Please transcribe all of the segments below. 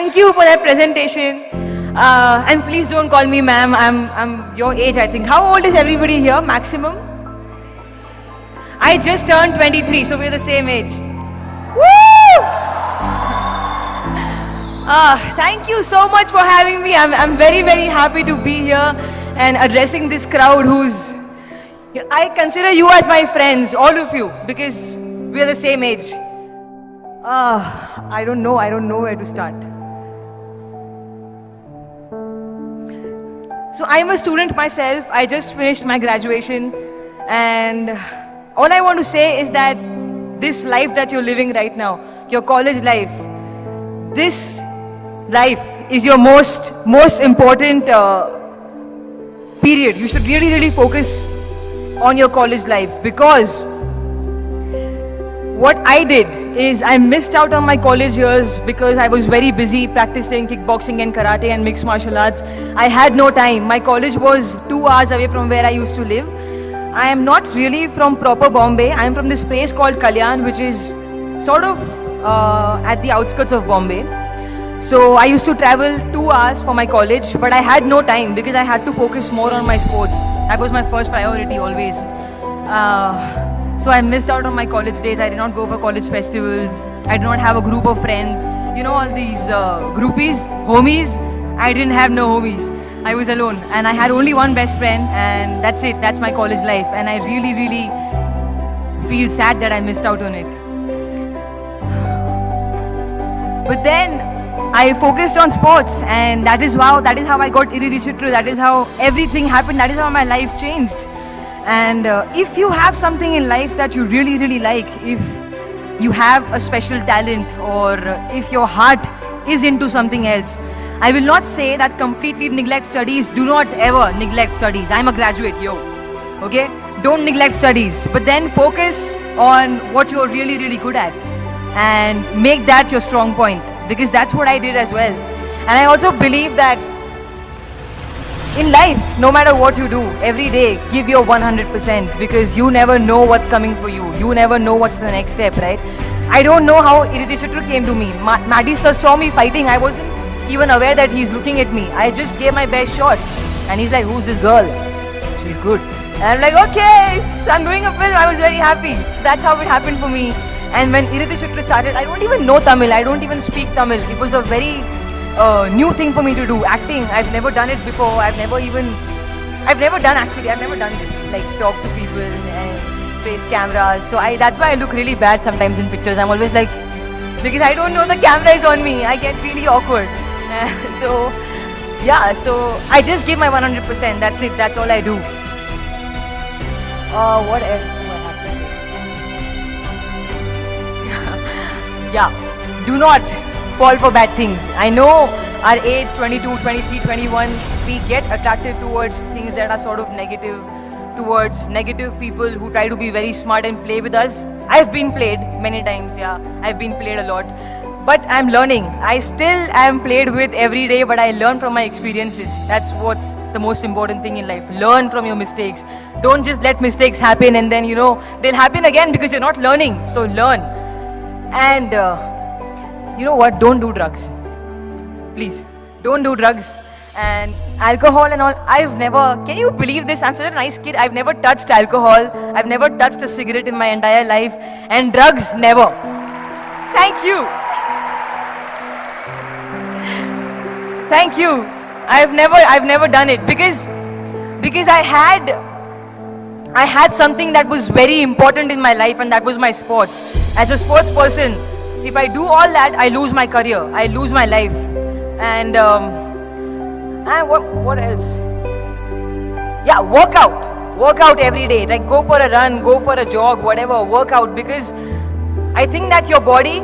Thank you for that presentation. And please don't call me ma'am. I'm your age, I think. How old is everybody here, maximum? I just turned 23, so we're the same age. Woo! Thank you so much for having me. I'm very, very happy to be here and addressing this crowd who's... I consider you as my friends, all of you, because we're the same age. I don't know where to start. So I'm a student myself. I just finished my graduation, and all I want to say is that this life that you're living right now, your college life, this life is your most important period. You should really focus on your college life, because what I did is I missed out on my college years because I was very busy practicing kickboxing and karate and mixed martial arts. I had no time. My college was 2 hours away from where I used to live. I am not really from proper Bombay. I am from this place called Kalyan, which is sort of at the outskirts of Bombay. So I used to travel 2 hours for my college, but I had no time because I had to focus more on my sports. That was my first priority always. So I missed out on my college days. I did not go for college festivals. I did not have a group of friends. You know, all these groupies, homies. I didn't have no homies. I was alone, and I had only one best friend, and that's it. That's my college life, and I really feel sad that I missed out on it. But then I focused on sports, and that is how I got Iridishitru. That is how everything happened. That is how my life changed. And if you have something in life that you really like, if you have a special talent, or if your heart is into something else, I will not say that completely neglect studies. Do not ever neglect studies. I'm a graduate, okay? Don't neglect studies, but then focus on what you're really good at and make that your strong point, because that's what I did as well. And I also believe that in life, no matter what you do, every day, give your 100%, because you never know what's coming for you. You never know what's the next step, right? I don't know how Iridishitru came to me. Maddie sir saw me fighting. I wasn't even aware that he's looking at me. I just gave my best shot. And he's like, who's this girl? She's good. And I'm like, okay. So I'm doing a film. I was very happy. So that's how it happened for me. And when Iridishitru started, I don't even know Tamil. I don't even speak Tamil. It was a very new thing for me to do. Acting, I've never done it before. I've never done this. Like, talk to people and face cameras. So that's why I look really bad sometimes in pictures. I'm always like, because I don't know the camera is on me. I get really awkward. So I just give my 100%. That's it. That's all I do. What else do I have to say? Do not fall for bad things. I know our age, 22, 23, 21, we get attracted towards things that are sort of negative, towards negative people who try to be very smart and play with us. I've been played many times, I've been played a lot. But I'm learning. I still am played with every day, but I learn from my experiences. That's what's the most important thing in life. Learn from your mistakes. Don't just let mistakes happen and then, they'll happen again because you're not learning. So learn. And you know what? Don't do drugs. Please, don't do drugs. And alcohol and all, can you believe this? I'm such a nice kid. I've never touched alcohol. I've never touched a cigarette in my entire life. And drugs, never. Thank you. Thank you. I've never done it because I had something that was very important in my life, and that was my sports. As a sports person, if I do all that, I lose my career, I lose my life. And what else? Work out every day. Like, go for a run, go for a jog, whatever, work out, because I think that your body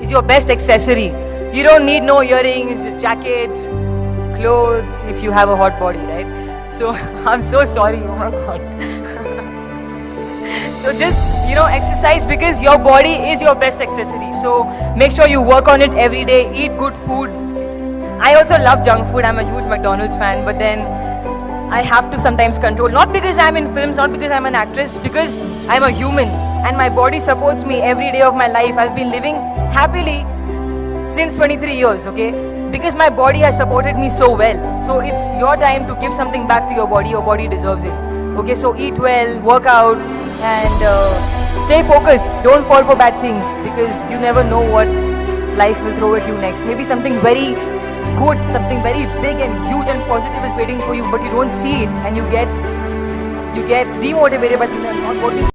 is your best accessory. You don't need no earrings, jackets, clothes if you have a hot body, right? So I'm so sorry, oh my god. So just, exercise, because your body is your best accessory. So make sure you work on it every day, eat good food. I also love junk food. I'm a huge McDonald's fan, but then I have to sometimes control. Not because I'm in films, not because I'm an actress, because I'm a human and my body supports me every day of my life. I've been living happily since 23 years, okay? Because my body has supported me so well. So it's your time to give something back to your body. Your body deserves it. Okay, so eat well, work out, and stay focused. Don't fall for bad things, because you never know what life will throw at you next. Maybe something very good, something very big and huge and positive is waiting for you, but you don't see it, and you get demotivated by something that's not working.